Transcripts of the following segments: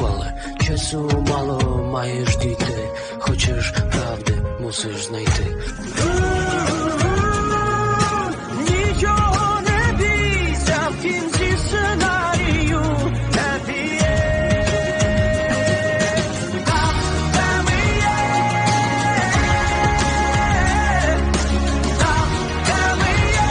ніколи. Часу мало маєш дійти, хочеш правди, мусиш знайти. Нічого не бійся, в кінці сценарію happy end. Там і є, там і є.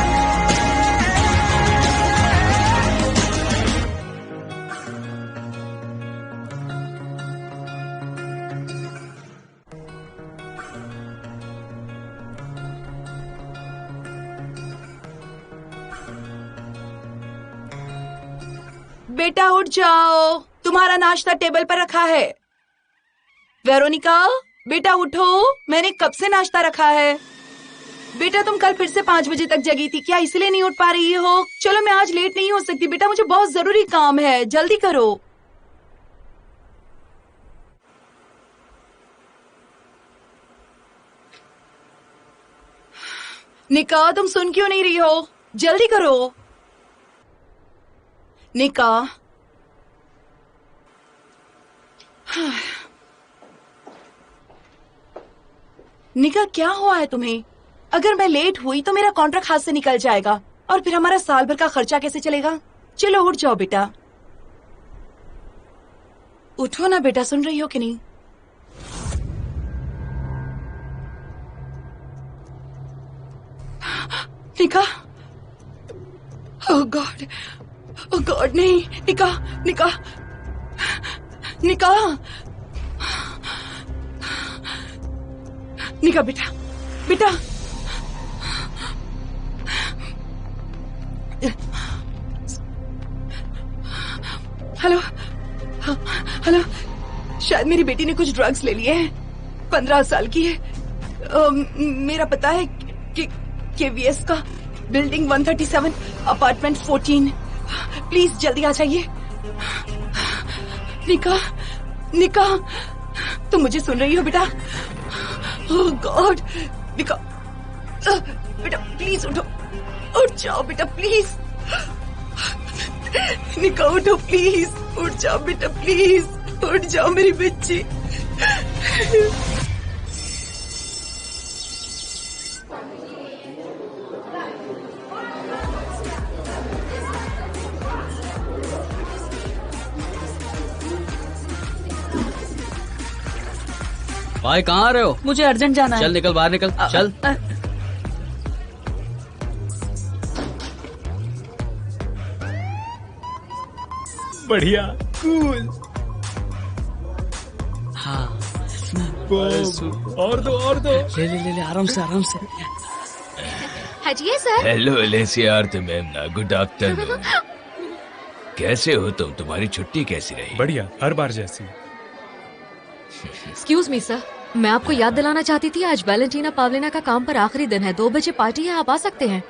बेटा उठ जाओ, तुम्हारा नाश्ता टेबल पर रखा है। वेरोनिका, बेटा उठो, मैंने कब से नाश्ता रखा है। बेटा तुम कल फिर से 5 बजे तक जगी थी, क्या इसलिए नहीं उठ पा रही हो? चलो मैं आज लेट नहीं हो सकती बेटा, मुझे बहुत जरूरी काम है, जल्दी करो। निका, तुम सुन क्यों नहीं रही हो? जल्दी करो निका। निका, क्या हुआ है तुम्हें? अगर मैं लेट हुई तो मेरा कॉन्ट्रैक्ट हाथ से निकल जाएगा और फिर हमारा साल भर का खर्चा कैसे चलेगा? चलो उठ जाओ बेटा, उठो ना बेटा, सुन रही हो कि नहीं? निका, ओह गॉड, ओह गॉड, नहीं, निका, निका, निका, निका बेटा, बेटा, हेलो, हेलो, शायद मेरी बेटी ने कुछ ड्रग्स ले लिए हैं, 15 साल की है। मेरा पता है कि KVS का बिल्डिंग 137 अपार्टमेंट 14। प्लीज जल्दी आ जाइए। निका, निका, तुम मुझे सुन रही हो बेटा? ओह गॉड, निका, बेटा प्लीज उठो, उठ जाओ बेटा प्लीज। निका उठो प्लीज, उठ जाओ बेटा प्लीज, उठ जाओ मेरी बच्ची। भाई कहाँ आ रहे हो? मुझे अर्जेंट जाना है। चल निकल, बाहर निकल, चल। बढ़िया, कूल। हाँ, और दो, और दो। ले ले ले ले, आराम से, आराम से। हटिए sir. Hello Alesia Artemovna, good afternoon. कैसे हो तुम? तुम्हारी छुट्टी कैसी रही? बढ़िया, हर बार जैसी। एक्सक्यूज मी सर, मैं आपको याद दिलाना चाहती थी आज वैलेंटीना पावलिना का काम पर आखिरी दिन है। 2 बजे पार्टी है, आप आ सकते हैं।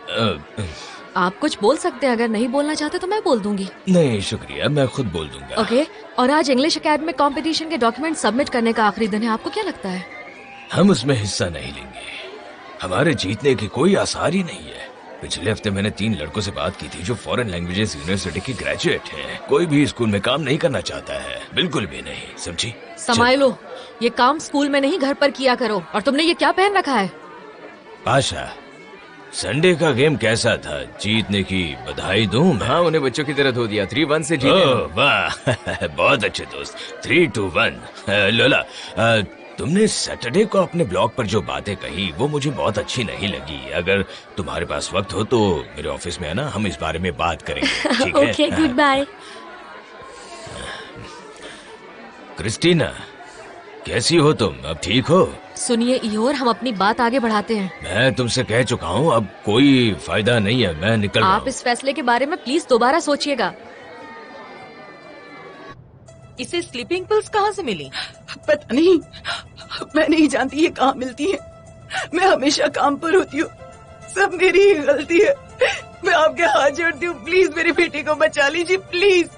आप कुछ बोल सकते हैं, अगर नहीं बोलना चाहते तो मैं बोल दूंगी। नहीं शुक्रिया, मैं खुद बोल दूंगा। ओके, और आज इंग्लिश एकेडमिक कंपटीशन के डॉक्यूमेंट सबमिट करने का आखिरी दिन है, आपको क्या लगता है? हम उसमें हिस्सा नहीं लेंगे, हमारे जीतने के कोई आसार ही नहीं है। पिछले हफ्ते मैंने 3 लड़कों से बात की थी जो फॉरेन लैंग्वेजेस यूनिवर्सिटी के ग्रेजुएट हैं। कोई भी स्कूल में काम नहीं करना चाहता है, बिल्कुल भी नहीं, समझी? संभालो, ये काम स्कूल में नहीं घर पर किया करो। और तुमने ये क्या पहन रखा है? पाशा, संडे का गेम कैसा था? जीतने की बधाई दूं मैं? हाँ, उन्हें बच्चों की तरह धो दिया। 3-1 से जीते। वाह बहुत अच्छे दोस्त। 3-1। लोला, तुमने सैटरडे को अपने ब्लॉग पर जो बातें कही वो मुझे बहुत अच्छी नहीं लगी। अगर तुम्हारे पास वक्त हो तो मेरे ऑफिस में आना, हम इस बारे में बात करेंगे, ठीक है? Okay, good bye. क्रिस्टीना, कैसी हो तुम? अब ठीक हो? सुनिए इयोर, हम अपनी बात आगे बढ़ाते हैं। मैं तुमसे कह चुका हूँ, अब कोई फायदा नहीं है, मैं निकल रहा आप हूँ। इस फैसले के बारे में प्लीज दोबारा सोचिएगा। इसे स्लीपिंग पिल्स कहाँ से मिली? पता नहीं, मैं नहीं जानती ये कहाँ मिलती है। मैं हमेशा काम पर होती हूँ, सब मेरी ही गलती है। मैं आपके हाथ जोड़ती हूँ, प्लीज मेरी बेटी को बचा लीजिए, प्लीज।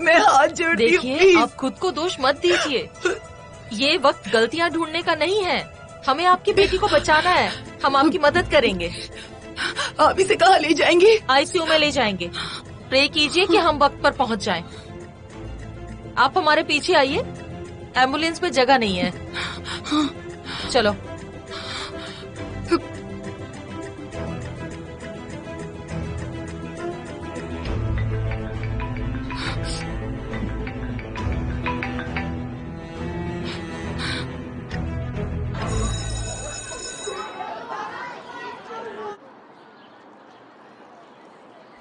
मैं हाथ जोड़ती हूँ। देखिए, आप खुद को दोष मत दीजिए। ये वक्त गलतियाँ ढूंढने का नहीं है, हमें आपकी बेटी को बचाना है। हम आपकी मदद करेंगे। आप इसे कहाँ ले जाएंगे? ICU में ले जाएंगे। प्रे कीजिए कि हम वक्त पर पहुँच जाएं। आप हमारे पीछे आइए, एम्बुलेंस में जगह नहीं है। चलो।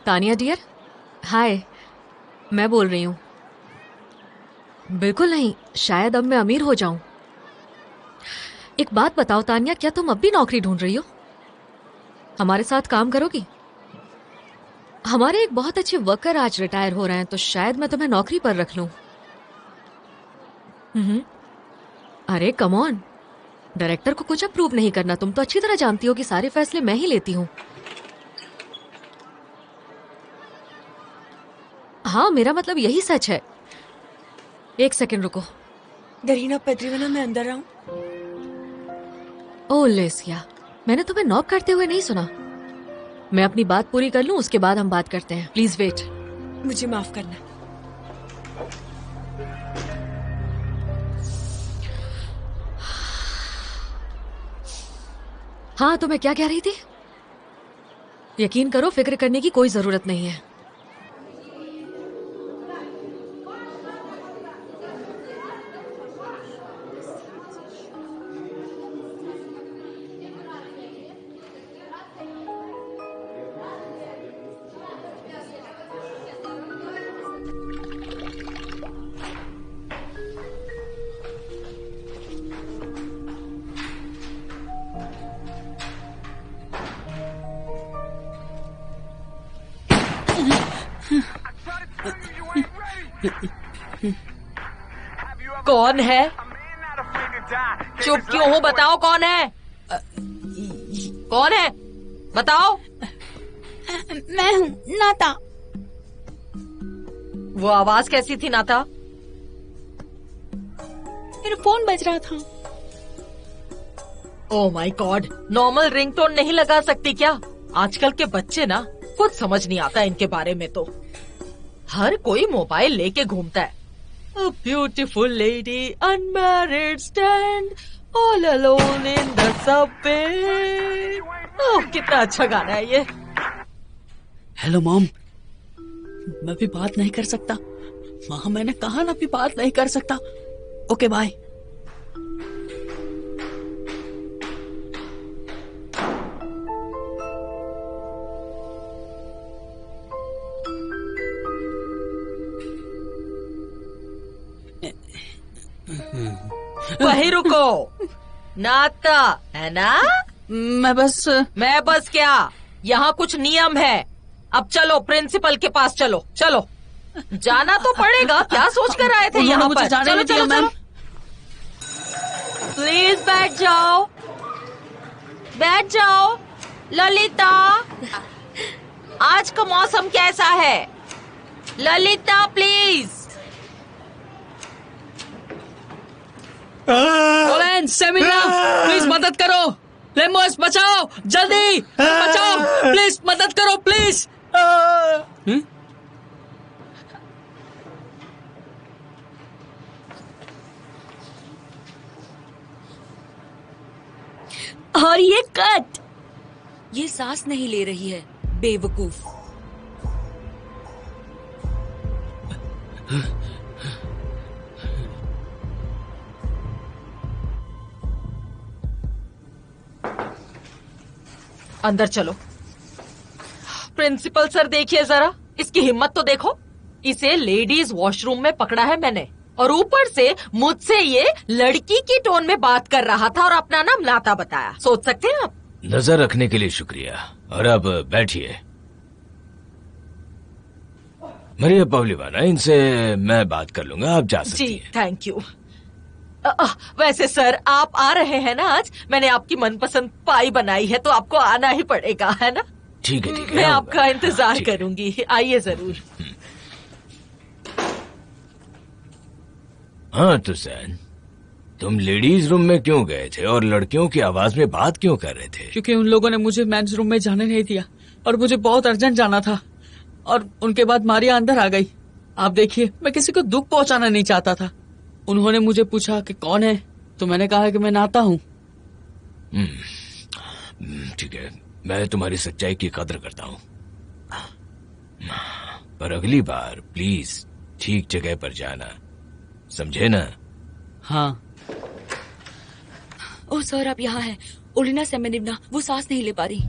तानिया डियर, हाय, मैं बोल रही हूँ। बिल्कुल नहीं, शायद अब मैं अमीर हो जाऊं। एक बात बताओ तानिया, क्या तुम अब भी नौकरी ढूंढ रही हो? हमारे साथ काम करोगी? हमारे एक बहुत अच्छे वर्कर आज रिटायर हो रहे हैं, तो शायद मैं तुम्हें नौकरी पर रख लूं। अरे कम ऑन, डायरेक्टर को कुछ अप्रूव नहीं करना। तुम तो अच्छी तरह जानती हो कि सारे फैसले मैं ही लेती हूँ। हाँ, मेरा मतलब यही सच है। एक सेकंड रुको। गरीना पेट्रीवना, मैं अंदर आऊं? ओह लेसिया, मैंने तुम्हें नॉक करते हुए नहीं सुना। मैं अपनी बात पूरी कर लूं, उसके बाद हम बात करते हैं। Please wait. मुझे माफ करना। हाँ, तो मैं क्या कह रही थी? यकीन करो, फिक्र करने की कोई जरूरत नहीं है। कौन है? चुप क्यों हो? बताओ कौन है? कौन है? बताओ। मैं हूँ नाता। वो आवाज कैसी थी नाता? मेरा फोन बज रहा था। Oh my God, normal ringtone नहीं लगा सकती क्या? आजकल के बच्चे ना, कुछ समझ नहीं आता इनके बारे में। तो हर कोई मोबाइल लेके घूमता है। A beautiful lady, unmarried, stand all alone in the subway. ओह, कितना अच्छा गाना है ये। हेलो मॉम, मैं भी बात नहीं कर सकता। वहां मैंने कहा ना, भी बात नहीं कर सकता। Okay bye. वही रुको। नाता है ना? मैं बस क्या? यहाँ कुछ नियम है। अब चलो, प्रिंसिपल के पास चलो। चलो, जाना तो पड़ेगा। क्या सोच कर आए थे यहाँ पर? चलो चलो चलो, प्लीज बैठ जाओ, बैठ जाओ। ललिता, आज का मौसम कैसा है? ललिता प्लीज। ओलेन, सेमिना, प्लीज मदद करो। लेमोस, बचाओ, जल्दी बचाओ, प्लीज मदद करो, प्लीज। और ये कट, ये सांस नहीं ले रही है, बेवकूफ। अंदर चलो। प्रिंसिपल सर, देखिए जरा, इसकी हिम्मत तो देखो। इसे लेडीज वॉशरूम में पकड़ा है मैंने, और ऊपर से मुझसे ये लड़की की टोन में बात कर रहा था और अपना नाम नाता बताया। सोच सकते हैं आप? नजर रखने के लिए शुक्रिया। और अब बैठिए। मरिया पवलीवाना, इनसे मैं बात कर लूंगा, आप जा सकती जी, हैं। Thank you. वैसे सर, आप आ रहे हैं ना आज? मैंने आपकी मनपसंद पाई बनाई है, तो आपको आना ही पड़ेगा, है ना? ठीक है, ठीक है। मैं आऊंगा। आपका इंतजार ठीक है। करूंगी। आइए जरूर। हाँ तुसैन, तुम लेडीज रूम में क्यों गए थे और लड़कियों की आवाज में बात क्यों कर रहे थे? क्योंकि उन लोगों ने मुझे मेंस रूम में जाने नहीं दिया और मुझे बहुत अर्जेंट जाना था। और उनके बाद मारिया अंदर आ गई। आप देखिए, मैं किसी को दुख पहुंचाना नहीं चाहता था। उन्होंने मुझे पूछा कि कौन है, तो मैंने कहा कि मैं नाता हूँ। ठीक है, मैं तुम्हारी सच्चाई की कदर करता हूँ, पर अगली बार प्लीज ठीक जगह पर जाना, समझे ना? हाँ। ओह सर, आप यहाँ हैं। ओलिना सेमेनिवना, वो सांस नहीं ले पा रही।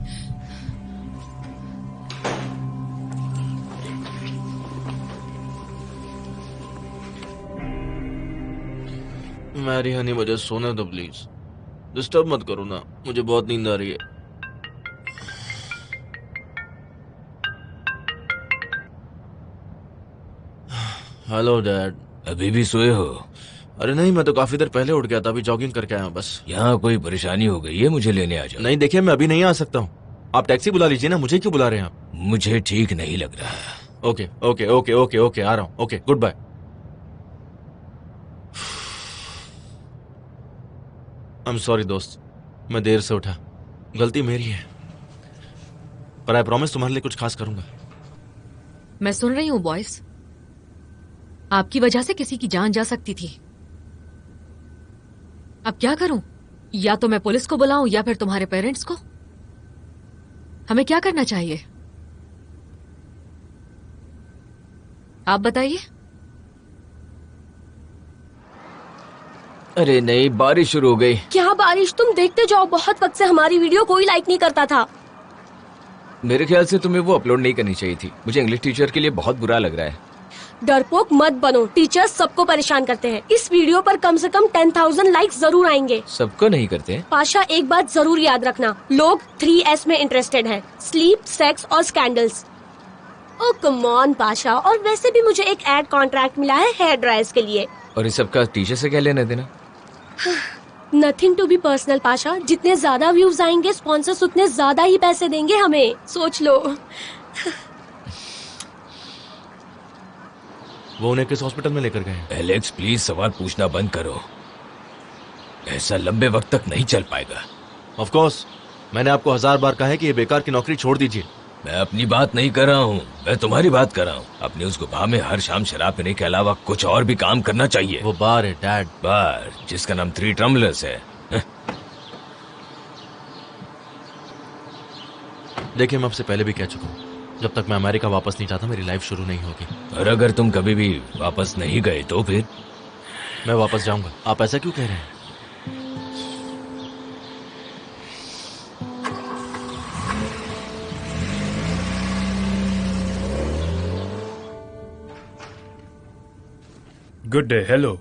मैरी हनी, मुझे सोने दो प्लीज। डिस्टर्ब मत करो ना, मुझे बहुत नींद आ रही है। Hello dad. अभी भी सोए हो? अरे नहीं, मैं तो काफी देर पहले उठ गया था, अभी जॉगिंग करके आया हूं बस। यहाँ कोई परेशानी हो गई है? मुझे लेने आ जाओ। नहीं देखिए, मैं अभी नहीं आ सकता हूँ, आप टैक्सी बुला लीजिए ना, मुझे क्यों बुला रहे हैं आप? मुझे ठीक नहीं लग रहा। Okay okay okay okay okay, आ रहा हूँ। Okay, goodbye. I am sorry दोस्त, मैं देर से उठा, गलती मेरी है, पर आई प्रॉमिस तुम्हारे लिए कुछ खास करूंगा। मैं सुन रही हूँ बॉयज, आपकी वजह से किसी की जान जा सकती थी। अब क्या करूं? या तो मैं पुलिस को बुलाऊं या फिर तुम्हारे पेरेंट्स को। हमें क्या करना चाहिए, आप बताइए। अरे नहीं, बारिश शुरू हो गई। क्या बारिश? तुम देखते जाओ, बहुत वक्त से हमारी वीडियो कोई लाइक नहीं करता था। मेरे ख्याल से तुम्हें वो अपलोड नहीं करनी चाहिए थी। मुझे इंग्लिश टीचर के लिए बहुत बुरा लग रहा है। डरपोक मत बनो, टीचर्स सबको परेशान करते हैं। इस वीडियो पर कम से कम 10,000 लाइक्स जरूर आएंगे। सबको नहीं करते। पाशा, एक बात जरूर याद रखना, लोग 3S में इंटरेस्टेड हैं, स्लीप, सेक्स और scandals. Oh come on Pasha, और वैसे भी मुझे एक एड कॉन्ट्रैक्ट मिला है हेयर ड्रायर्स के लिए। और इस सबका टीचर से क्या लेना देना? Nothing to be personal Pasha, जितने ज्यादा व्यूज आएंगे स्पॉन्सर्स उतने ज्यादा ही पैसे देंगे हमें, सोच लो। वो उन्हें किस हॉस्पिटल में लेकर गए? एलेक्स प्लीज सवाल पूछना बंद करो, ऐसा लंबे वक्त तक नहीं चल पाएगा। ऑफ कोर्स, मैंने आपको 1000 बार कहा है कि ये बेकार की नौकरी छोड़ दीजिए। मैं अपनी बात नहीं कर रहा हूँ, मैं तुम्हारी बात कर रहा हूँ। अपनी उस गुफा में हर शाम शराब पीने के अलावा कुछ और भी काम करना चाहिए। वो बार है डैड, बार जिसका नाम 3 ट्रम्बलर्स है। देखिए, मैं आपसे पहले भी कह चुका हूँ, जब तक मैं अमेरिका वापस नहीं जाता मेरी लाइफ शुरू नहीं होगी। और अगर तुम कभी भी वापस नहीं गए तो फिर? मैं वापस जाऊंगा। आप ऐसा क्यों कह रहे हैं? Good day. Hello.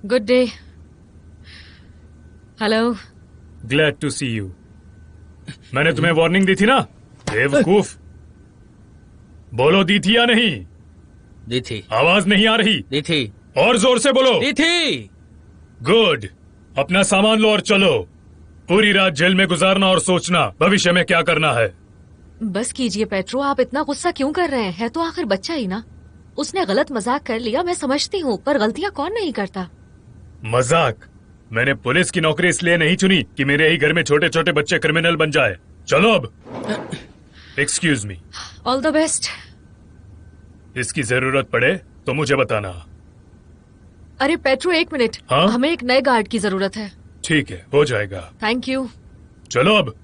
Good day. Hello. Glad to see you. मैंने तुम्हें वार्निंग दी थी ना बेवकूफ। बोलो, दी थी या नहीं? दी थी। आवाज नहीं आ रही? दी थी। और जोर से बोलो। दी थी। गुड। अपना सामान लो और चलो। पूरी रात जेल में गुजारना और सोचना भविष्य में क्या करना है। बस कीजिए पेट्रो, आप इतना गुस्सा क्यों कर रहे हैं? है तो आखिर बच्चा ही ना। उसने गलत मजाक कर लिया, मैं समझती हूँ, पर गलतियाँ कौन नहीं करता। मजाक? मैंने पुलिस की नौकरी इसलिए नहीं चुनी कि मेरे ही घर में छोटे छोटे बच्चे क्रिमिनल बन जाए। चलो अब। Excuse me. All the best. इसकी जरूरत पड़े तो मुझे बताना। अरे पेट्रो, एक मिनट। हाँ? हमें एक नए गार्ड की जरूरत है। ठीक है, हो जाएगा। Thank you. चलो अब।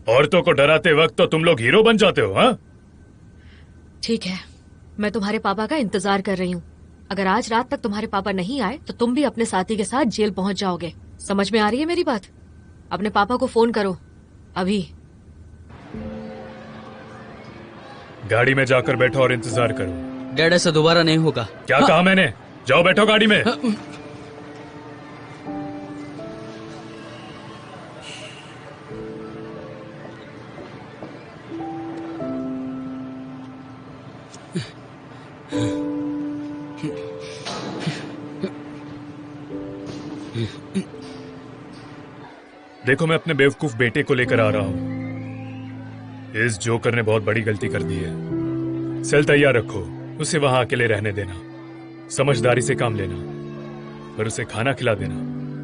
औरतों को डराते वक्त तो तुम लोग हीरो बन जाते हो। हाँ, ठीक है, मैं तुम्हारे पापा का इंतजार कर रही हूँ। अगर आज रात तक तुम्हारे पापा नहीं आए तो तुम भी अपने साथी के साथ जेल पहुंच जाओगे। समझ में आ रही है मेरी बात? अपने पापा को फोन करो अभी। गाड़ी में जाकर बैठो और इंतजार करो। डैड, ऐसा दोबारा नहीं होगा। क्या कहा मैंने? जाओ बैठो गाड़ी में। देखो, मैं अपने बेवकूफ बेटे को लेकर आ रहा हूं। इस जोकर ने बहुत बड़ी गलती कर दी है। सेल तैयार रखो, उसे वहां अकेले रहने देना, समझदारी से काम लेना, पर उसे खाना खिला देना,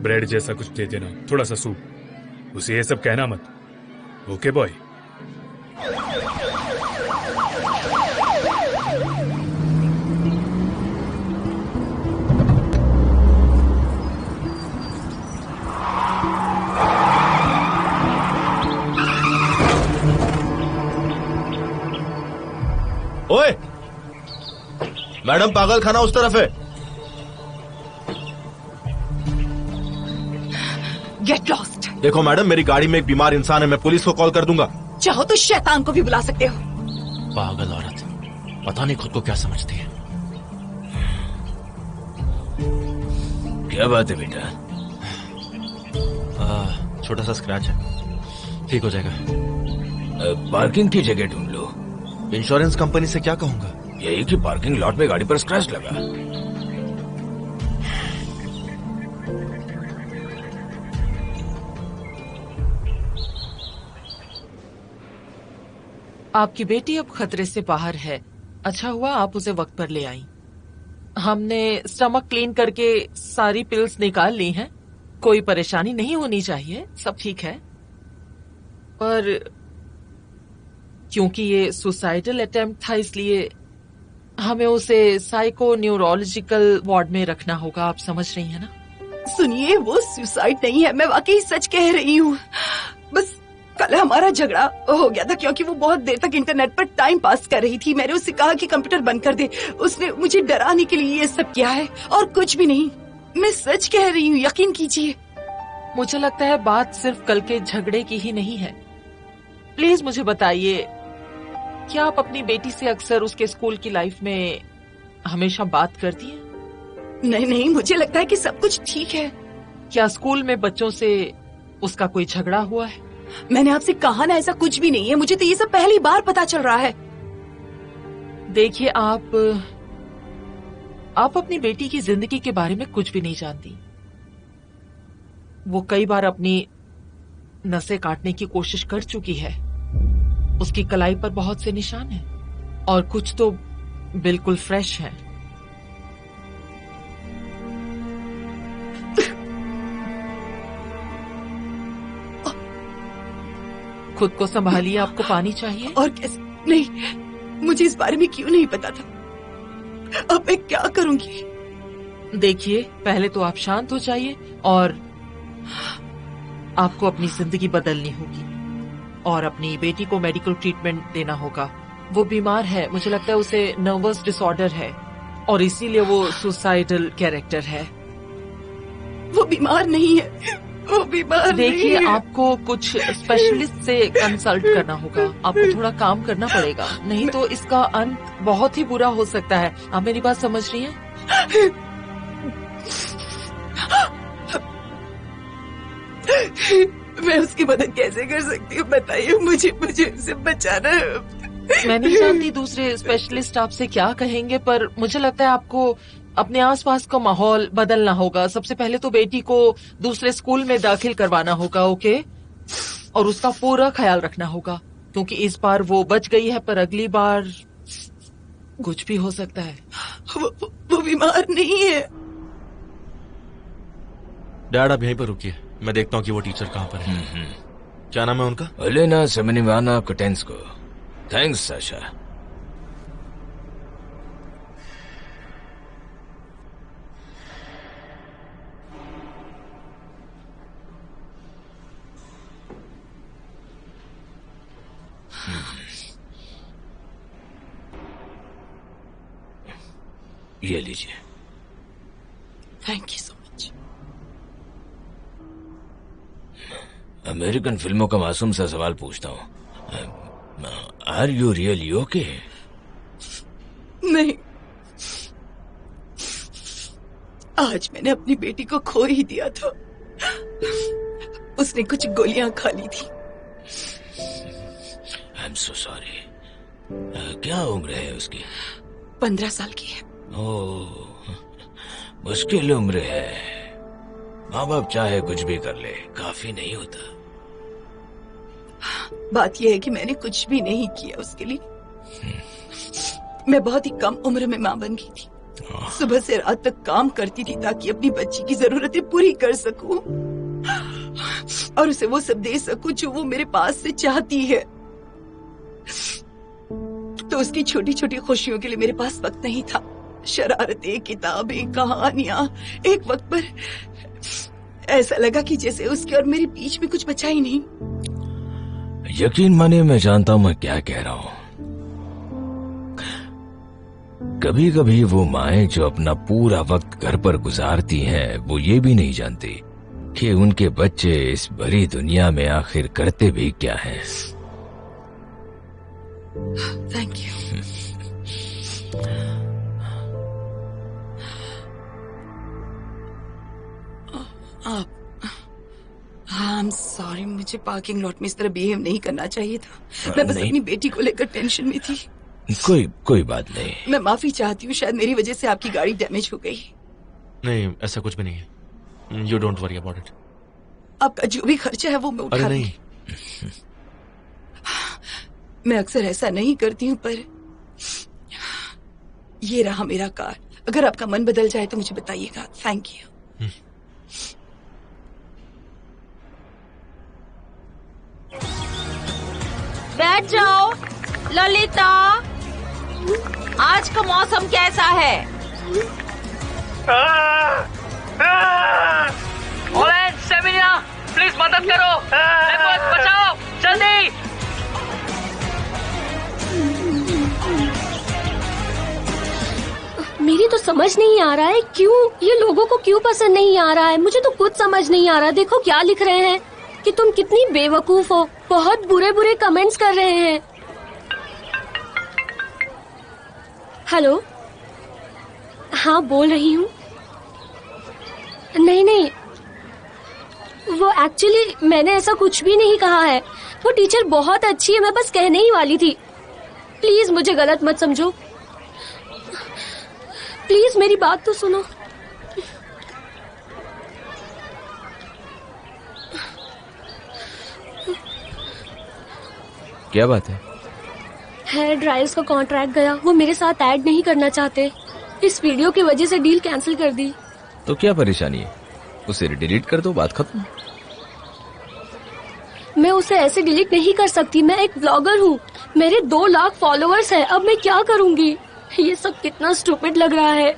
ब्रेड जैसा कुछ दे देना, थोड़ा सा सूप। उसे ये सब कहना मत। Okay boy? मैडम पागल खाना उस तरफ है। Get lost. देखो मैडम, मेरी गाड़ी में एक बीमार इंसान है, मैं पुलिस को कॉल कर दूंगा। चाहो तो शैतान को भी बुला सकते हो। पागल औरत, पता नहीं खुद को क्या समझती है। क्या बात है बेटा? छोटा सा स्क्रैच है, ठीक हो जाएगा। पार्किंग की जगह ढूंढ लो। इंश्योरेंस कंपनी से क्या कहूंगा? यही कि पार्किंग लॉट में गाड़ी पर स्क्रैच लगा। आपकी बेटी अब खतरे से बाहर है। अच्छा हुआ आप उसे वक्त पर ले आई। हमने स्टमक क्लीन करके सारी पिल्स निकाल ली हैं। कोई परेशानी नहीं होनी चाहिए, सब ठीक है। पर क्योंकि ये सुसाइडल अटेम्प्ट था, इसलिए हमें उसे साइको न्यूरोलॉजिकल वार्ड में रखना होगा। आप समझ रही हैं ना? सुनिए, वो सुसाइड नहीं है, मैं वाकई सच कह रही हूँ। बस कल हमारा झगड़ा हो गया था क्योंकि वो बहुत देर तक इंटरनेट पर टाइम पास कर रही थी। मैंने उससे कहा कि कंप्यूटर बंद कर दे। उसने मुझे डराने के लिए ये सब किया है और कुछ भी नहीं। मैं सच कह रही हूँ, यकीन कीजिए। मुझे लगता है बात सिर्फ कल के झगड़े की ही नहीं है। प्लीज मुझे बताइए, क्या आप अपनी बेटी से अक्सर उसके स्कूल की लाइफ में हमेशा बात करती हैं? नहीं नहीं, मुझे लगता है कि सब कुछ ठीक है। क्या स्कूल में बच्चों से उसका कोई झगड़ा हुआ है? मैंने आपसे कहा ना, ऐसा कुछ भी नहीं है। मुझे तो ये सब पहली बार पता चल रहा है। देखिए, आप अपनी बेटी की जिंदगी के बारे में कुछ भी नहीं जानती। वो कई बार अपनी नसें काटने की कोशिश कर चुकी है। उसकी कलाई पर बहुत से निशान हैं और कुछ तो बिल्कुल फ्रेश हैं। खुद को संभालिए, आपको पानी चाहिए? और कैसे? नहीं, मुझे इस बारे में क्यों नहीं पता था। अब मैं क्या करूंगी? देखिए, पहले तो आप शांत हो जाइए और आपको अपनी जिंदगी बदलनी होगी और अपनी बेटी को मेडिकल ट्रीटमेंट देना होगा। वो बीमार है, मुझे लगता है उसे नर्वस डिसऑर्डर है और इसीलिए वो सुसाइडल कैरेक्टर है। वो बीमार नहीं है, वो बीमार नहीं देखिए, है। आपको कुछ स्पेशलिस्ट से कंसल्ट करना होगा। आपको थोड़ा काम करना पड़ेगा, नहीं तो इसका अंत बहुत ही बुरा हो सकता है। आप मेरी बात समझ रही हैं? मैं उसकी मदद कैसे कर सकती हूँ, बताइए मुझे उसे बचाना है। मैं नहीं जानती दूसरे स्पेशलिस्ट आपसे क्या कहेंगे, पर मुझे लगता है आपको अपने आसपास का माहौल बदलना होगा। सबसे पहले तो बेटी को दूसरे स्कूल में दाखिल करवाना होगा, ओके? और उसका पूरा ख्याल रखना होगा क्योंकि इस बार वो बच गई है, पर अगली बार कुछ भी हो सकता है। वो बीमार नहीं है। डैड, आप यहीं पर रुकिए, मैं देखता हूँ कि वो टीचर कहाँ पर है। क्या नाम है उनका? Elena Semenovna Kotensko. Thanks Sasha. ये लीजिए। Thank you so much. American फिल्मों का मासूम सा सवाल पूछता हूँ, आर यू रियली ओके? नहीं, आज मैंने अपनी बेटी को खो ही दिया था। उसने कुछ गोलियां खा ली थी। I am so sorry. क्या उम्र है उसकी? 15 साल की है। ओह, मुश्किल उम्र है। माँ बाप चाहे कुछ भी कर ले, काफी नहीं होता। बात यह है कि मैंने कुछ भी नहीं किया उसके लिए। मैं बहुत ही कम उम्र में माँ बन गई थी। सुबह से रात तक काम करती थी ताकि अपनी बच्ची की जरूरतें पूरी कर सकूं और उसे वो सब दे सकूं जो वो मेरे पास से चाहती है। तो उसकी छोटी छोटी खुशियों के लिए मेरे पास वक्त नहीं था। शरारतें, किताबें, कहानियां। एक वक्त पर ऐसा लगा कि जैसे उसके और मेरे बीच में कुछ बचा ही नहीं। यकीन मानिए, मैं जानता हूं मैं क्या कह रहा हूं। कभी कभी वो माएं जो अपना पूरा वक्त घर पर गुजारती हैं, वो ये भी नहीं जानती कि उनके बच्चे इस बड़ी दुनिया में आखिर करते भी क्या हैं। Thank you. आप हाँ, I'm sorry, मुझे पार्किंग लॉट में इस तरह बिहेव नहीं करना चाहिए था। मैं बस नहीं। अपनी बेटी को लेकर टेंशन में थी। कोई बात नहीं। मैं माफी चाहती हूँ, शायद मेरी वजह से आपकी गाड़ी डैमेज हो गई। नहीं, ऐसा कुछ भी नहीं है। You don't worry about it. आपका जो भी खर्चा है वो मैं उठा अरे लूंगी। नहीं, मैं अक्सर ऐसा नहीं करती हूँ, पर ये रहा मेरा कार। अगर आपका मन बदल जाए तो मुझे बताइएगा। Thank you. बैठ जाओ। ललिता, आज का मौसम कैसा है? ओए सेमिनिया, प्लीज मदद करो। बचाओ जल्दी। मेरी तो समझ नहीं आ रहा है क्यों ये लोगों को क्यों पसंद नहीं आ रहा है। मुझे तो कुछ समझ नहीं आ रहा। देखो क्या लिख रहे हैं कि तुम कितनी बेवकूफ हो। बहुत बुरे बुरे कमेंट्स कर रहे हैं। हेलो, हाँ बोल रही हूँ। नहीं, वो एक्चुअली मैंने ऐसा कुछ भी नहीं कहा है। वो टीचर बहुत अच्छी है, मैं बस कहने ही वाली थी। प्लीज मुझे गलत मत समझो। प्लीज मेरी बात तो सुनो। क्या बात है? हेयर ड्रायर्स का कॉन्ट्रैक्ट गया। वो मेरे साथ ऐड नहीं करना चाहते। इस वीडियो की वजह से डील कैंसिल कर दी। तो क्या परेशानी है? उसे डिलीट कर दो, बात खत्म। मैं उसे ऐसे डिलीट नहीं कर सकती। मैं एक ब्लॉगर हूँ, मेरे 2 लाख फॉलोअर्स हैं। अब मैं क्या करूँगी? ये सब कितना स्टूपिड लग रहा है।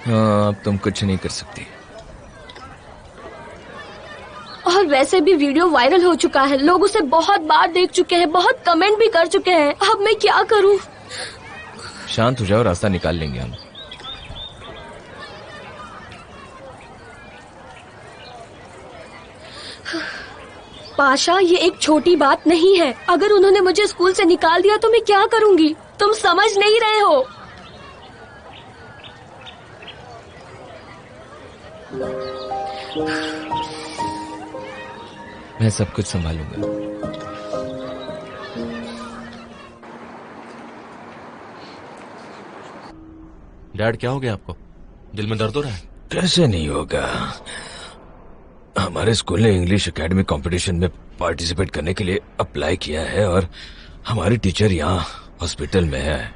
हाँ, अब तुम कुछ नहीं कर सकती। और वैसे भी वीडियो वायरल हो चुका है। लोग उसे बहुत बार देख चुके हैं, बहुत कमेंट भी कर चुके हैं। अब मैं क्या करूँ? शांत हो जाओ, रास्ता निकाल लेंगे हम। पाशा, ये एक छोटी बात नहीं है। अगर उन्होंने मुझे स्कूल से निकाल दिया तो मैं क्या करूँगी? तुम समझ नहीं रहे हो। मैं सब कुछ संभालूंगा। डैड क्या हो गया आपको? दिल में दर्द हो रहा है? कैसे नहीं होगा? हमारे स्कूल ने इंग्लिश एकेडमी कंपटीशन में पार्टिसिपेट करने के लिए अप्लाई किया है और हमारी टीचर यहाँ हॉस्पिटल में है।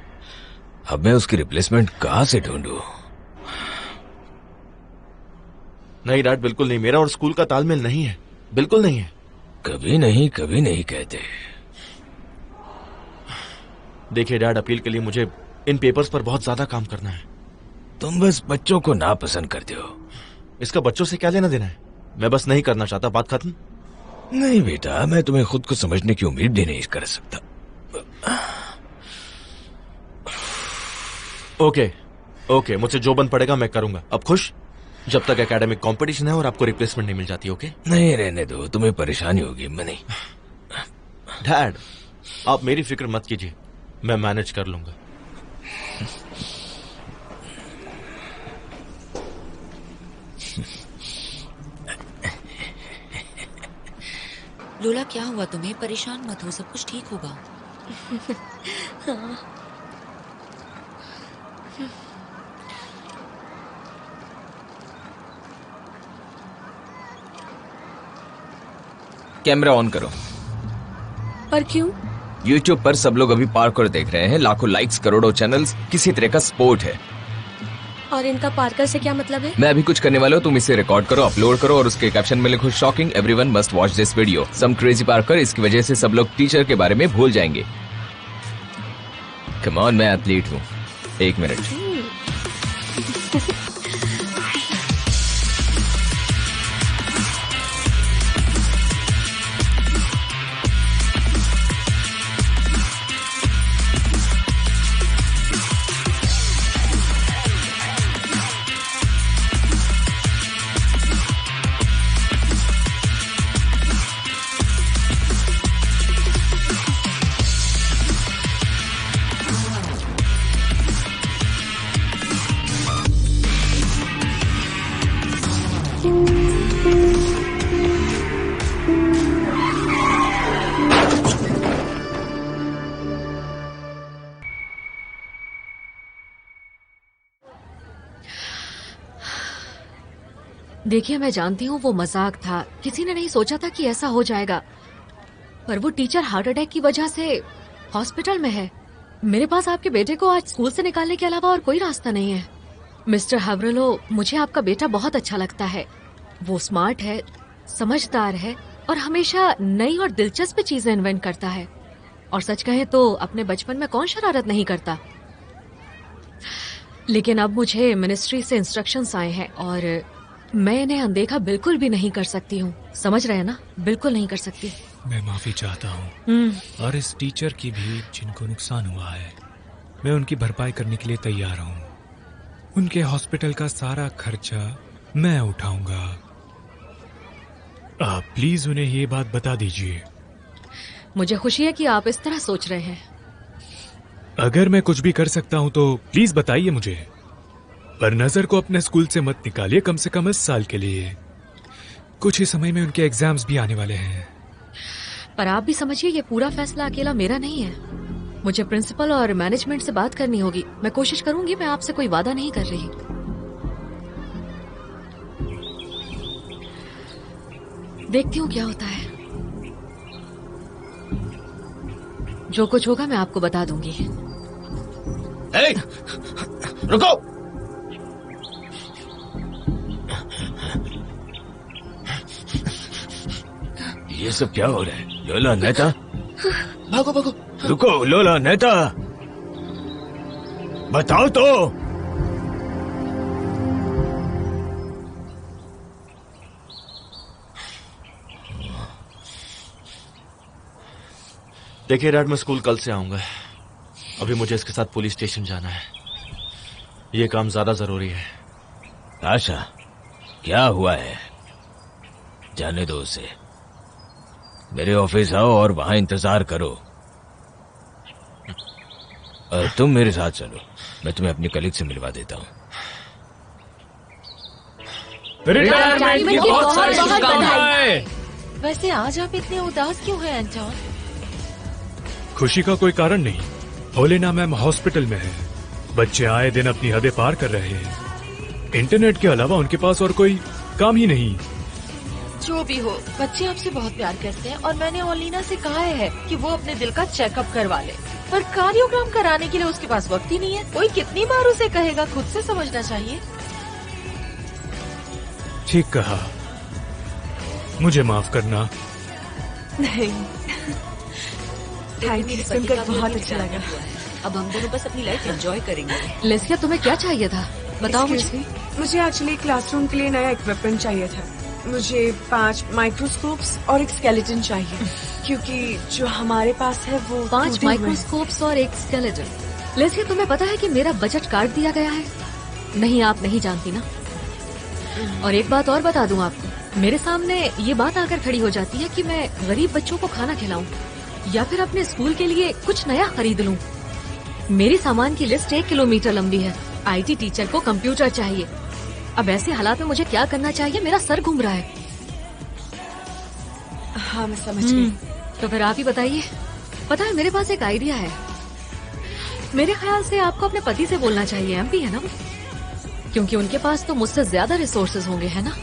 अब मैं उसकी रिप्लेसमेंट कहाँ से ढूंढूं? नहीं डैड, बिल्कुल नहीं। मेरा और स्कूल का तालमेल नहीं है, बिल्कुल नहीं है। कभी नहीं कहते। देखिए डैड, अपील के लिए मुझे इन पेपर्स पर बहुत ज्यादा काम करना है। तुम बस बच्चों को नापसंद करते हो। इसका बच्चों से क्या लेना देना है? मैं बस नहीं करना चाहता, बात खत्म। नहीं बेटा, मैं तुम्हें खुद को समझने की उम्मीद भी नहीं कर सकता। ओके, मुझसे जो बन पड़ेगा मैं करूंगा। अब खुश? जब तक एकेडमिक कंपटीशन है और आपको रिप्लेसमेंट नहीं मिल जाती। ओके? नहीं, रहने दो, तुम्हें परेशानी होगी। मैं नहीं। डैड, आप मेरी फिक्र मत कीजिए, मैं मैनेज कर लूंगा। लोला, क्या हुआ तुम्हें? परेशान मत हो, सब कुछ ठीक होगा। कैमरा ऑन करो। पर क्यों? YouTube पर सब लोग अभी पार्कर देख रहे हैं। लाखों लाइक्स, करोड़ों चैनल्स, किसी तरह का स्पोर्ट है। और इनका पार्कर से क्या मतलब है? मैं अभी कुछ करने वाला हूँ, तुम इसे रिकॉर्ड करो, अपलोड करो और उसके कैप्शन में लिखो shocking, everyone must watch this video, some crazy Parker. इसकी वजह से सब लोग टीचर के बारे में भूल जाएंगे। कम ऑन, मैं एथलीट हूँ। 1 मिनट। देखिए, मैं जानती हूँ वो मजाक था, किसी ने नहीं सोचा था कि ऐसा हो जाएगा, पर वो टीचर हार्ट अटैक की वजह से हॉस्पिटल में है। मेरे पास आपके बेटे को आज स्कूल से निकालने के अलावा और कोई रास्ता नहीं है। मिस्टर हावरेलो, मुझे आपका बेटा बहुत अच्छा लगता है। वो स्मार्ट है, समझदार है और हमेशा नई और दिलचस्प चीजें इन्वेंट करता है। और सच कहें तो अपने बचपन में कौन शरारत नहीं करता। लेकिन अब मुझे मिनिस्ट्री से इंस्ट्रक्शंस आए हैं और मैं इन्हें अनदेखा बिल्कुल भी नहीं कर सकती हूँ। समझ रहे हैं ना? बिल्कुल नहीं कर सकती। मैं माफी चाहता हूँ, और इस टीचर की भी जिनको नुकसान हुआ है। मैं उनकी भरपाई करने के लिए तैयार हूँ। उनके हॉस्पिटल का सारा खर्चा मैं उठाऊंगा। आप प्लीज उन्हें ये बात बता दीजिए। मुझे खुशी है कि आप इस तरह सोच रहे हैं। अगर मैं कुछ भी कर सकता हूँ तो प्लीज बताइए मुझे, पर नजर को अपने स्कूल से मत निकालिए, कम से कम इस साल के लिए। कुछ ही समय में उनके एग्जाम्स भी आने वाले हैं। पर आप भी समझिए, ये पूरा फैसला अकेला मेरा नहीं है। मुझे प्रिंसिपल और मैनेजमेंट से बात करनी होगी। मैं कोशिश करूंगी, मैं आपसे कोई वादा नहीं कर रही। देखती हूँ क्या होता है। जो कुछ होगा मैं आपको बता दूंगी। hey, रुको। ये सब क्या हो रहा है? लोला, नेता, भागो भागो। रुको। लोला, नेता, बताओ तो। देखिए डैड, मैं स्कूल कल से आऊंगा। अभी मुझे इसके साथ पुलिस स्टेशन जाना है। ये काम ज्यादा जरूरी है। आशा, क्या हुआ है? जाने दो उसे। मेरे ऑफिस आओ और वहां इंतजार करो। और तुम मेरे साथ चलो, मैं तुम्हें अपनी कलीग से मिलवा देता हूँ। रिटायरमेंट की बहुत सारी शुभकामनाएं। वैसे आज आप इतने उदास क्यों हैं एंटोन? खुशी का कोई कारण नहीं। होलेना मैम हॉस्पिटल में है। बच्चे आए दिन अपनी हदें पार कर रहे हैं। इंटरनेट के अलावा उनके पास और कोई काम ही नहीं। जो भी हो, बच्चे आपसे बहुत प्यार करते हैं और मैंने ओलिना से कहा है कि वो अपने दिल का चेकअप करवा ले, पर कार्डियोग्राम कराने के लिए उसके पास वक्त ही नहीं है। कोई कितनी बार उसे कहेगा, खुद से समझना चाहिए। ठीक कहा, मुझे माफ करना। नहीं, थैंक यू, सुनकर बहुत अच्छा लगा। अब हम दोनों बस अपनी लाइफ एंजॉय करेंगे। लेसिया, तुम्हें क्या चाहिए था? बताओ मुझे। मुझे एक्चुअली क्लासरूम के लिए नया इक्विपमेंट चाहिए था। मुझे 5 माइक्रोस्कोप्स और एक स्केलेटन चाहिए, क्योंकि जो हमारे पास है वो 5 माइक्रोस्कोप्स और एक स्केलेटन। लेसिया, तुम्हें पता है कि मेरा बजट काट दिया गया है? नहीं, आप नहीं जानती ना। और एक बात और बता दूं आपको, मेरे सामने ये बात आकर खड़ी हो जाती है कि मैं गरीब बच्चों को खाना खिलाऊं या फिर अपने स्कूल के लिए कुछ नया खरीद लूं। मेरी सामान की लिस्ट 1 किलोमीटर लंबी है। IT टीचर को कंप्यूटर चाहिए। अब ऐसे हालात में मुझे क्या करना चाहिए? मेरा सर घूम रहा है। हाँ, मैं समझ गई। तो फिर आप ही बताइए। पता है, मेरे पास एक आइडिया है। मेरे ख्याल से आपको अपने पति से बोलना चाहिए। MP है ना, क्योंकि उनके पास तो मुझसे ज्यादा रिसोर्सेज होंगे, है ना?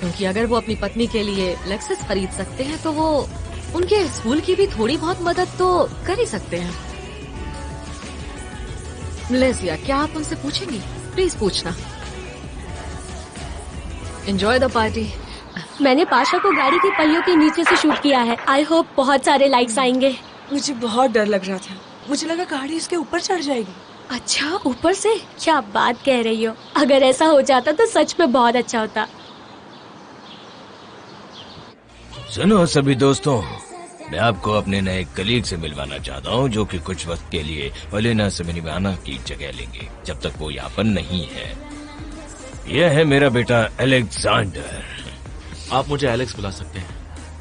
क्योंकि अगर वो अपनी पत्नी के लिए लेक्सस खरीद सकते हैं तो वो उनके स्कूल की भी थोड़ी बहुत मदद तो कर ही सकते हैं। लेसिया, क्या आप उनसे पूछेंगी? प्लीज पूछना। Enjoy the party. मैंने पाशा को गाड़ी के पहियों के नीचे से शूट किया है। आई होप बहुत सारे लाइक्स आएंगे। मुझे बहुत डर लग रहा था। मुझे लगा गाड़ी इसके ऊपर चढ़ जाएगी। अच्छा, ऊपर से? क्या बात कह रही हो? अगर ऐसा हो जाता तो सच में बहुत अच्छा होता। सुनो सभी दोस्तों, मैं आपको अपने नए कलीग से मिलवाना चाहता हूँ, जो कि कुछ वक्त के लिए ओलेना सेमिनिवाना की जगह लेंगे, जब तक वो यहाँ पर नहीं है। यह है मेरा बेटा अलेक्जेंडर। आप मुझे एलेक्स बुला सकते हैं।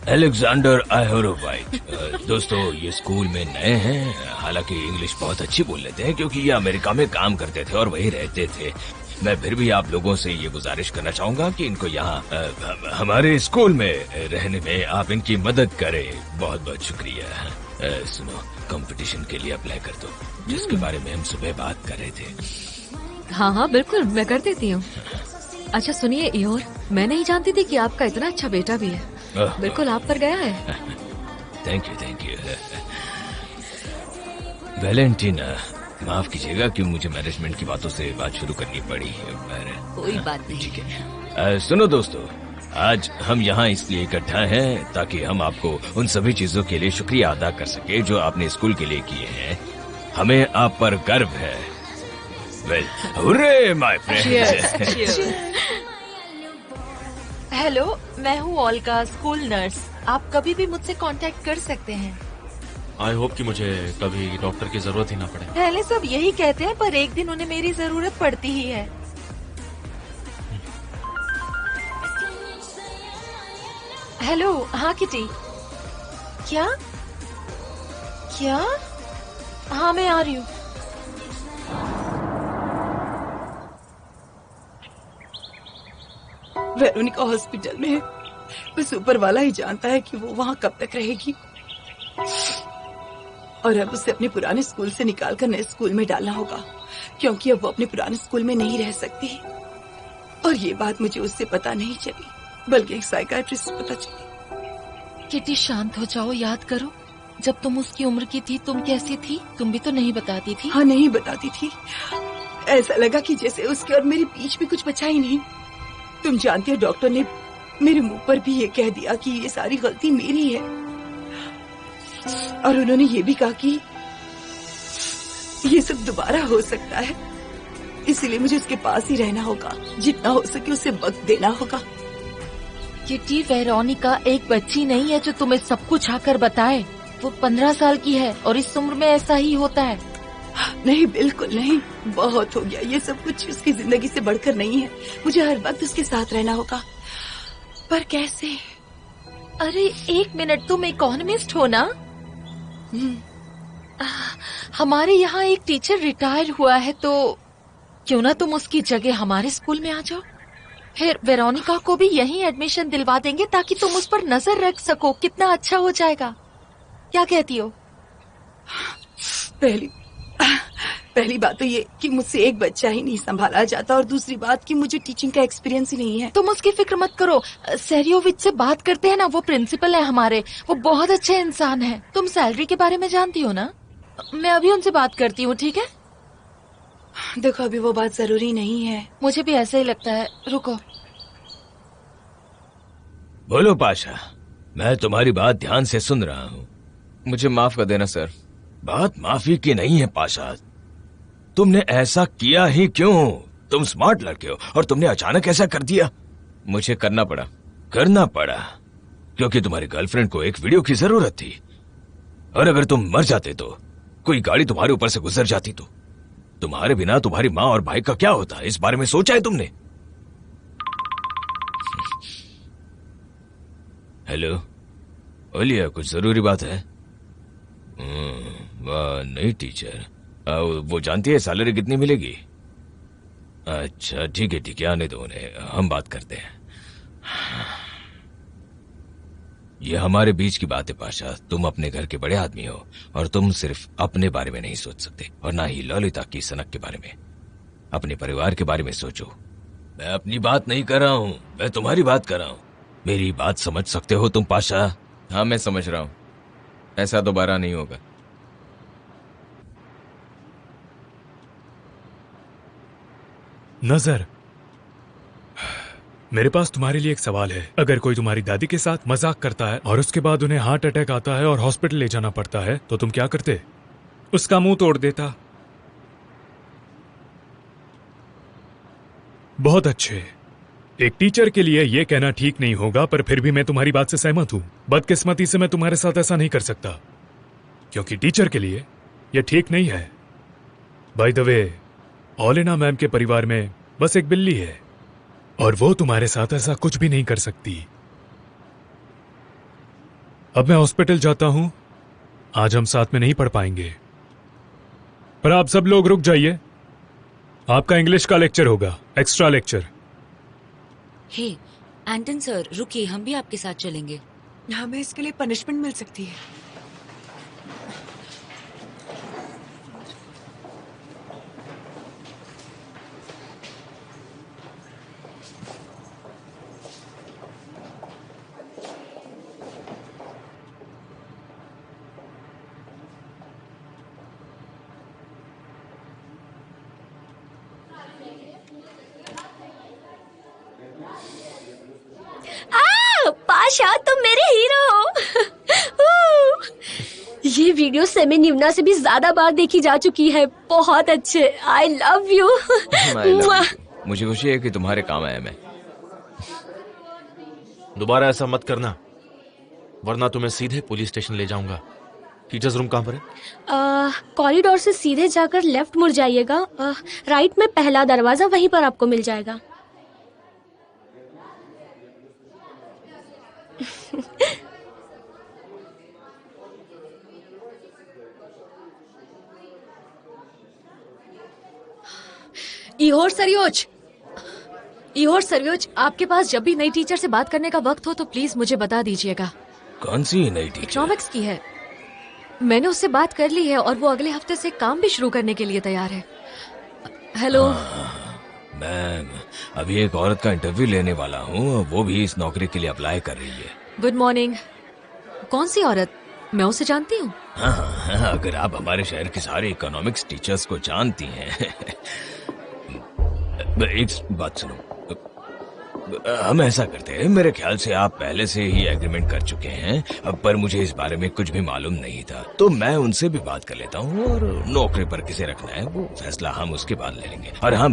अलेक्जेंडर आहोरोवाइट। दोस्तों, ये स्कूल में नए हैं, हालांकि इंग्लिश बहुत अच्छी बोल लेते हैं क्योंकि ये अमेरिका में काम करते थे और वहीं रहते थे। मैं फिर भी आप लोगों से ये गुजारिश करना चाहूंगा कि इनको यहाँ हमारे स्कूल में रहने में आप इनकी मदद करें। बहुत बहुत शुक्रिया। सुनो, कंपटीशन के लिए अप्लाई कर दो, जिसके बारे में हम सुबह बात कर रहे थे। हाँ हाँ, बिल्कुल, मैं कर देती हूँ। अच्छा सुनिए ईयोर, मैं नहीं जानती थी कि आपका इतना अच्छा बेटा भी है। बिल्कुल आप पर गया है। Thank you. वैलेंटीना, माफ कीजिएगा कि मुझे मैनेजमेंट की बातों से बात शुरू करनी पड़ी, पर कोई बात नहीं। ठीक है। सुनो दोस्तों, आज हम यहाँ इसलिए इकट्ठा हैं ताकि हम आपको उन सभी चीजों के लिए शुक्रिया अदा कर सके जो आपने स्कूल के लिए किए हैं। हमें आप पर गर्व है। Well, hurray my friends. Hello, मैं हूँ ओल्गा, स्कूल नर्स। आप कभी भी मुझसे कांटेक्ट कर सकते हैं। आई होप कि मुझे कभी डॉक्टर की जरूरत ही ना पड़े। पहले सब यही कहते हैं, पर एक दिन उन्हें मेरी जरूरत पड़ती ही है। हेलो, हाँ किटी। क्या? हाँ मैं आ रही हूँ। वेरोनिका हॉस्पिटल में है। बस ऊपर वाला ही जानता है कि वो वहाँ कब तक रहेगी। और अब उसे अपने पुराने स्कूल से निकालकर नए स्कूल में डालना होगा, क्योंकि अब वो अपने पुराने स्कूल में नहीं रह सकती। और ये बात मुझे उससे पता नहीं चली, बल्कि एक साइकाट्रिस्ट से पता चली। किटी शांत हो जाओ, याद करो जब तुम उसकी उम्र की थी तुम कैसी थी। तुम भी तो नहीं बताती थी। हाँ, नहीं बताती थी। ऐसा लगा कि जैसे उसके और मेरे बीच में कुछ बचा ही नहीं। तुम जानती हो, डॉक्टर ने मेरे मुंह पर भी ये कह दिया कि ये सारी गलती मेरी है। और उन्होंने ये भी कहा कि ये सब दोबारा हो सकता है, इसीलिए मुझे उसके पास ही रहना होगा। जितना हो सके उसे वक्त देना होगा। किटी, वेरोनिका एक बच्ची नहीं है जो तुम्हें सब कुछ आकर बताए। वो 15 साल की है और इस उम्र में ऐसा ही होता है। नहीं, बिल्कुल नहीं। बहुत हो गया। ये सब कुछ उसकी जिंदगी से बढ़कर नहीं है। मुझे हर वक्त उसके साथ रहना होगा, पर कैसे? अरे एक मिनट, तुम इकोनॉमिस्ट हो ना? हमारे यहाँ एक टीचर रिटायर हुआ है, तो क्यों ना तुम उसकी जगह हमारे स्कूल में आ जाओ। फिर वेरोनिका को भी यहीं एडमिशन दिलवा देंगे ताकि तुम उस पर नजर रख सको। कितना अच्छा हो जाएगा, क्या कहती हो? पहली बात तो ये कि मुझसे एक बच्चा ही नहीं संभाला जाता, और दूसरी बात कि मुझे टीचिंग का एक्सपीरियंस ही नहीं है। तुम उसकी फिक्र मत करो। सेरियोविच से बात करते हैं ना, वो प्रिंसिपल है हमारे। वो बहुत अच्छे इंसान है। तुम सैलरी के बारे में जानती हो ना? मैं अभी उनसे बात करती हूँ, ठीक है? देखो, अभी वो बात जरूरी नहीं है। मुझे भी ऐसा ही लगता है। रुको। बोलो पाशा, मैं तुम्हारी बात ध्यान से सुन रहा हूँ। मुझे माफ कर देना सर। बात माफी की नहीं है पाशा, तुमने ऐसा किया ही क्यों? तुम स्मार्ट लड़के हो और तुमने अचानक ऐसा कर दिया। मुझे करना पड़ा क्योंकि तुम्हारी गर्लफ्रेंड को एक वीडियो की जरूरत थी। और अगर तुम मर जाते तो कोई गाड़ी तुम्हारे ऊपर से गुजर जाती तो तुम्हारे बिना तुम्हारी माँ और भाई का क्या होता? इस बारे में सोचा है तुमने? हेलो ओलिया, कुछ जरूरी बात है? नहीं टीचर, वो जानती है सैलरी कितनी मिलेगी? अच्छा ठीक है, आने दो उन्हें, हम बात करते हैं। ये हमारे बीच की बात है पाशा। तुम अपने घर के बड़े आदमी हो और तुम सिर्फ अपने बारे में नहीं सोच सकते, और ना ही ललिता की सनक के बारे में। अपने परिवार के बारे में सोचो। मैं अपनी बात नहीं कर रहा हूँ, मैं तुम्हारी बात कर रहा हूँ। मेरी बात समझ सकते हो तुम पाशा? हाँ मैं समझ रहा हूँ, ऐसा दोबारा नहीं होगा। नजर, मेरे पास तुम्हारे लिए एक सवाल है। अगर कोई तुम्हारी दादी के साथ मजाक करता है और उसके बाद उन्हें हार्ट अटैक आता है और हॉस्पिटल ले जाना पड़ता है, तो तुम क्या करते? उसका मुंह तोड़ देता। बहुत अच्छे। एक टीचर के लिए यह कहना ठीक नहीं होगा, पर फिर भी मैं तुम्हारी बात से सहमत हूं। बदकिस्मती से मैं तुम्हारे साथ ऐसा नहीं कर सकता, क्योंकि टीचर के लिए यह ठीक नहीं है। बाय द वे, ओलेना मैम के परिवार में बस एक बिल्ली है और वो तुम्हारे साथ ऐसा कुछ भी नहीं कर सकती। अब मैं हॉस्पिटल जाता हूं। आज हम साथ में नहीं पढ़ पाएंगे, पर आप सब लोग रुक जाइए। आपका इंग्लिश का लेक्चर होगा, एक्स्ट्रा लेक्चर। हे एंटन सर, रुकिए, हम भी आपके साथ चलेंगे। हमें इसके लिए पनिशमेंट मिल सकती है। पाशा तुम मेरे हीरो हो। ये वीडियो सेमी निवना से भी ज्यादा बार देखी जा चुकी है। बहुत अच्छे। I love you. मुझे खुशी है कि तुम्हारे काम आया मैं। दोबारा ऐसा मत करना, वरना तुम्हें सीधे पुलिस स्टेशन ले जाऊंगा। टीचर्स रूम कहाँ पर है? कॉरिडोर से सीधे जाकर लेफ्ट मुड़ जाइएगा। राइट में पहला दरवाजा, वहीं पर आपको मिल जाएगा। इहोर सरयोज, आपके पास जब भी नई टीचर से बात करने का वक्त हो तो प्लीज मुझे बता दीजिएगा। कौन सी नई टीचर? इकोनॉमिक्स की है। मैंने उससे बात कर ली है और वो अगले हफ्ते से काम भी शुरू करने के लिए तैयार है। हेलो मैम, अभी एक औरत का इंटरव्यू लेने वाला हूँ, वो भी इस नौकरी के लिए अप्लाई कर रही है। Good morning. कौन सी औरत? मैं उसे जानती हूँ। हाँ, अगर आप हमारे शहर के सारे इकोनॉमिक्स टीचर्स को जानती हैं। एक बात सुनो, हम ऐसा करते हैं, मेरे ख्याल से आप पहले से ही एग्रीमेंट कर चुके हैं, पर मुझे इस बारे में कुछ भी मालूम नहीं था, तो मैं उनसे भी बात कर लेता हूँ और नौकरी पर किसे रखना है वो फैसला हम उसके बाद ले लेंगे। और हाँ,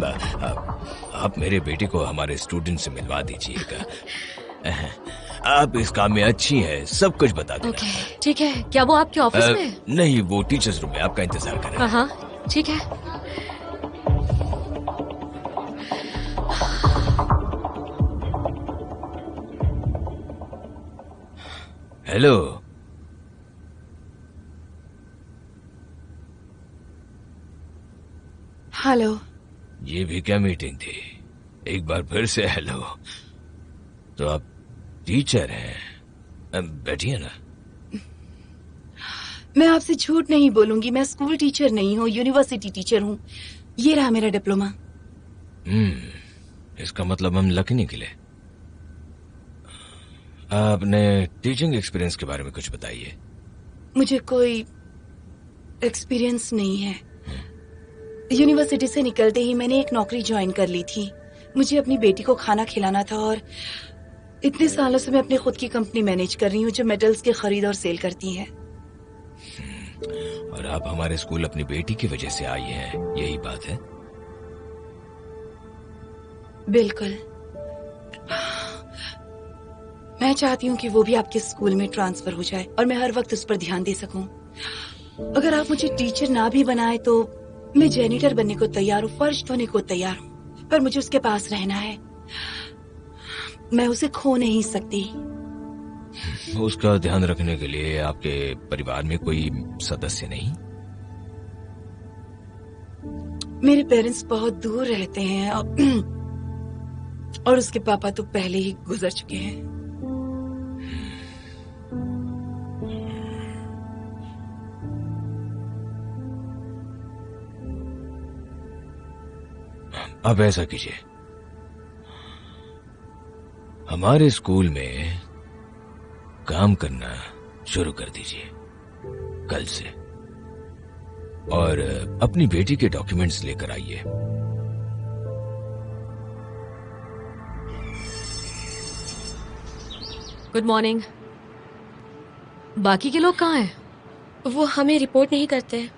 आप मेरे बेटे को हमारे स्टूडेंट से मिलवा दीजिएगा। आप इस काम में अच्छी हैं, सब कुछ बता देना। ओके, ठीक है। क्या वो आपके ऑफिस में? नहीं, वो टीचर्स रूम में आपका इंतजार कर रहे हैं। हाँ, ठीक है। हेलो। हेलो। ये भी क्या मीटिंग थी? एक बार फिर से हेलो। तो आप टीचर हैं? बैठिए ना। मैं आपसे झूठ नहीं बोलूंगी, मैं स्कूल टीचर नहीं हूँ, यूनिवर्सिटी टीचर हूँ। ये रहा मेरा डिप्लोमा। इसका मतलब हम लकी निकले। आपने टीचिंग एक्सपीरियंस के बारे में कुछ बताइए। मुझे कोई एक्सपीरियंस नहीं है। यूनिवर्सिटी से निकलते ही मैंने एक नौकरी ज्वाइन कर ली थी। मुझे अपनी बेटी को खाना खिलाना था और इतने सालों से मैं अपनी खुद की कंपनी मैनेज कर रही हूँ जो मेटल्स की खरीद और सेल करती है। और आप हमारे स्कूल अपनी बेटी की वजह से आई हैं, यही बात है? बिल्कुल। मैं चाहती हूँ कि वो भी आपके स्कूल में ट्रांसफर हो जाए और मैं हर वक्त उस पर ध्यान दे सकूं। अगर आप मुझे टीचर ना भी बनाए तो मैं जेनिटर बनने को तैयार हूँ, फर्श धोने को तैयार हूँ, पर मुझे उसके पास रहना है। मैं उसे खो नहीं सकती। उसका ध्यान रखने के लिए आपके परिवार में कोई सदस्य नहीं? मेरे पेरेंट्स बहुत दूर रहते हैं और उसके पापा तो पहले ही गुजर चुके हैं। अब ऐसा कीजिए, हमारे स्कूल में काम करना शुरू कर दीजिए कल से, और अपनी बेटी के डॉक्यूमेंट्स लेकर आइए। Good morning. बाकी के लोग कहाँ हैं? वो हमें रिपोर्ट नहीं करते।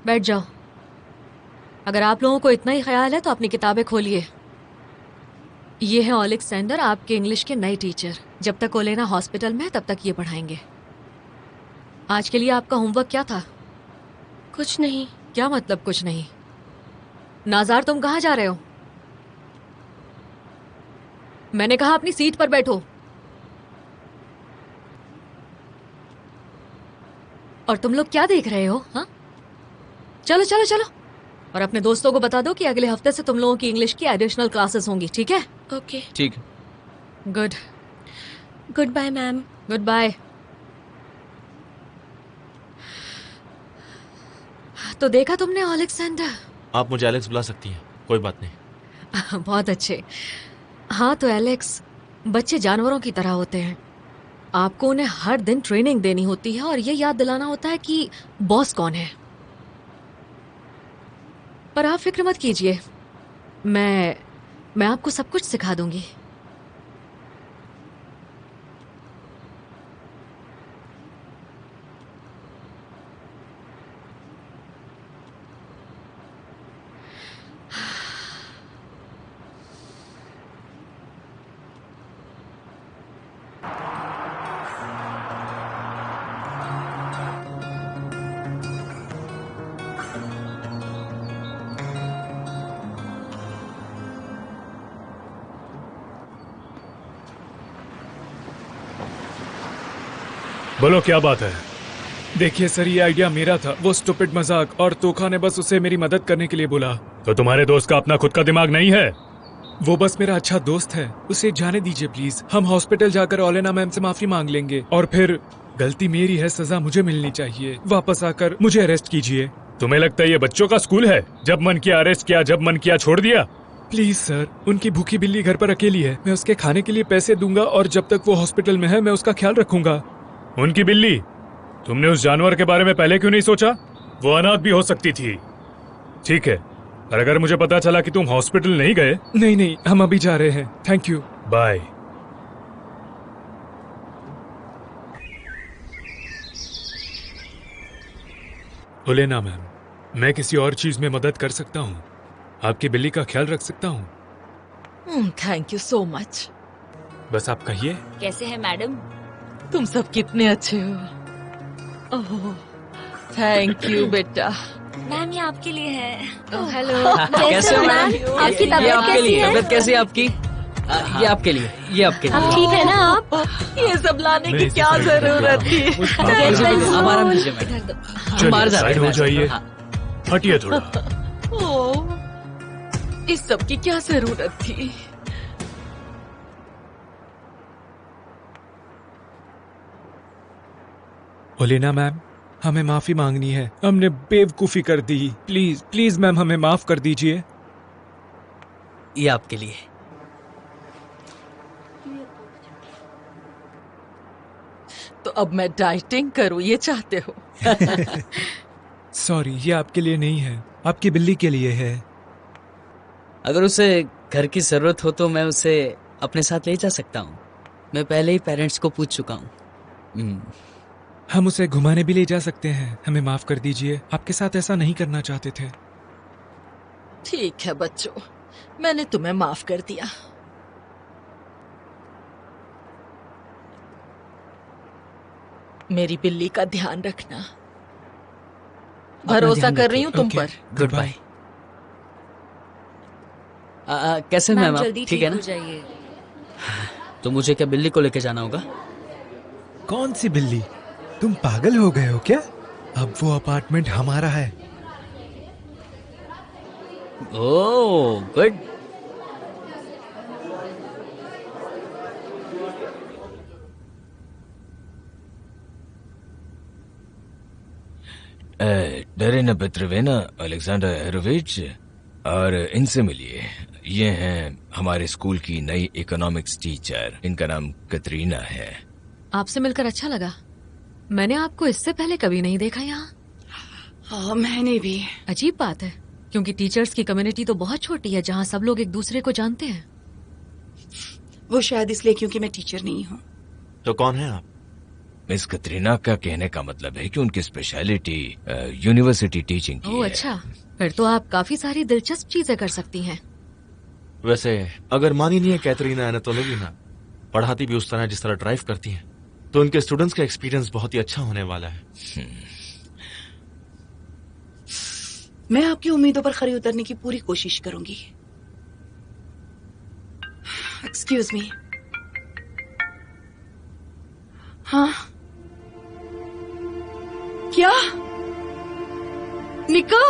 बैठ जाओ। अगर आप लोगों को इतना ही ख्याल है तो अपनी किताबें खोलिए। ये है ओलेक्सेंडर, आपके इंग्लिश के नए टीचर। जब तक ओलेना हॉस्पिटल में है तब तक ये पढ़ाएंगे। आज के लिए आपका होमवर्क क्या था? कुछ नहीं। क्या मतलब कुछ नहीं? नाजार, तुम कहाँ जा रहे हो? मैंने कहा अपनी सीट पर बैठो। और तुम लोग क्या देख रहे हो? हाँ, चलो चलो चलो। और अपने दोस्तों को बता दो कि अगले हफ्ते से तुम लोगों की इंग्लिश की एडिशनल क्लासेस होंगी, ठीक है? ओके, ठीक। Good. Good bye ma'am. Good bye. तो देखा तुमने ओलेक्सेंडर? आप मुझे एलेक्स बुला सकती हैं, कोई बात नहीं। बहुत अच्छे। हाँ तो एलेक्स, बच्चे जानवरों की तरह होते हैं। आपको उन्हें हर दिन ट्रेनिंग देनी होती है और ये याद दिलाना होता है कि बॉस कौन है। पर आप फिक्र मत कीजिए, मैं आपको सब कुछ सिखा दूंगी। बोलो क्या बात है? देखिए सर, ये आइडिया मेरा था। वो स्टूपिड मजाक और तोखा ने बस उसे मेरी मदद करने के लिए बोला। तो तुम्हारे दोस्त का अपना खुद का दिमाग नहीं है? वो बस मेरा अच्छा दोस्त है, उसे जाने दीजिए प्लीज। हम हॉस्पिटल जाकर ओलेना मैम से माफी मांग लेंगे और फिर गलती मेरी है, सजा मुझे मिलनी चाहिए। वापस आकर मुझे अरेस्ट कीजिए। तुम्हें लगता है ये बच्चों का स्कूल है? जब मन किया अरेस्ट किया, जब मन किया छोड़ दिया। प्लीज सर, उनकी भूखी बिल्ली घर पर अकेली है। मैं उसके खाने के लिए पैसे दूंगा और जब तक वो हॉस्पिटल में है मैं उसका ख्याल रखूंगा। उनकी बिल्ली? तुमने उस जानवर के बारे में पहले क्यों नहीं सोचा? वो अनाथ भी हो सकती थी। ठीक है, और अगर मुझे पता चला कि तुम हॉस्पिटल नहीं गए। नहीं, हम अभी जा रहे हैं। Thank you, bye. Olena ma'am, मैं किसी और चीज में मदद कर सकता हूँ? आपकी बिल्ली का ख्याल रख सकता हूँ? Thank you so much. बस आप कहिए। कैसे हैं मैडम? तुम सब कितने अच्छे हो। ओह, थैंक यू बेटा। मैम ये आपके लिए है। हेलो। कैसे हो मैम? आपकी तबीयत कैसी है? तबीयत कैसी है आपकी? ये आपके लिए, ये आपके लिए। आप ठीक है ना आप? ये सब लाने की क्या जरूरत थी? आप आराम कीजिए मैडम। चलिए साइड हो जाइए, हटिए थोड़ा। ओह, इस सब की क्या जरूरत थी? ओलेना मैम, हमें माफी मांगनी है। हमने बेवकूफी कर दी। प्लीज प्लीज मैम, हमें माफ कर दीजिए। ये आपके लिए। तो अब मैं डाइटिंग करूं, ये चाहते हो? सॉरी, ये आपके लिए नहीं है, आपकी बिल्ली के लिए है। अगर उसे घर की जरूरत हो तो मैं उसे अपने साथ ले जा सकता हूँ। मैं पहले ही पेरेंट्स को पूछ चुका हूँ। हम उसे घुमाने भी ले जा सकते हैं। हमें माफ कर दीजिए, आपके साथ ऐसा नहीं करना चाहते थे। ठीक है बच्चों, मैंने तुम्हें माफ कर दिया। मेरी बिल्ली का ध्यान रखना। भरोसा कर रही हूँ तुम पर। Good bye. कैसे मैम आप? जल्दी ठीक है हो ना? जाइए। तो मुझे क्या बिल्ली को लेके जाना होगा? कौन सी बिल्ली? तुम पागल हो गए हो क्या? अब वो अपार्टमेंट हमारा है। Oh good. डरेना पेट्रोवेना अलेक्जेंडर हेरोविच, और इनसे मिलिए। ये हैं हमारे स्कूल की नई इकोनॉमिक्स टीचर। इनका नाम कतरीना है। आपसे मिलकर अच्छा लगा। मैंने आपको इससे पहले कभी नहीं देखा यहाँ। हाँ, मैंने भी। अजीब बात है, क्योंकि टीचर्स की कम्युनिटी तो बहुत छोटी है जहाँ सब लोग एक दूसरे को जानते हैं। वो शायद इसलिए क्योंकि मैं टीचर नहीं हूँ। तो कौन है आप? मिस कतरीना का कहने का मतलब है कि उनकी स्पेशलिटी यूनिवर्सिटी टीचिंग की ओह है। अच्छा, फिर तो आप काफी सारी दिलचस्प चीजें कर सकती हैं। वैसे अगर मानी नहीं है कैथरीना एनाटोलोविना पढ़ाती भी उस तरह जिस तरह ड्राइव करती हैं, तो उनके स्टूडेंट्स का एक्सपीरियंस बहुत ही अच्छा होने वाला है। मैं आपकी उम्मीदों पर खरी उतरने की पूरी कोशिश करूंगी। Excuse me. हाँ, क्या? निको?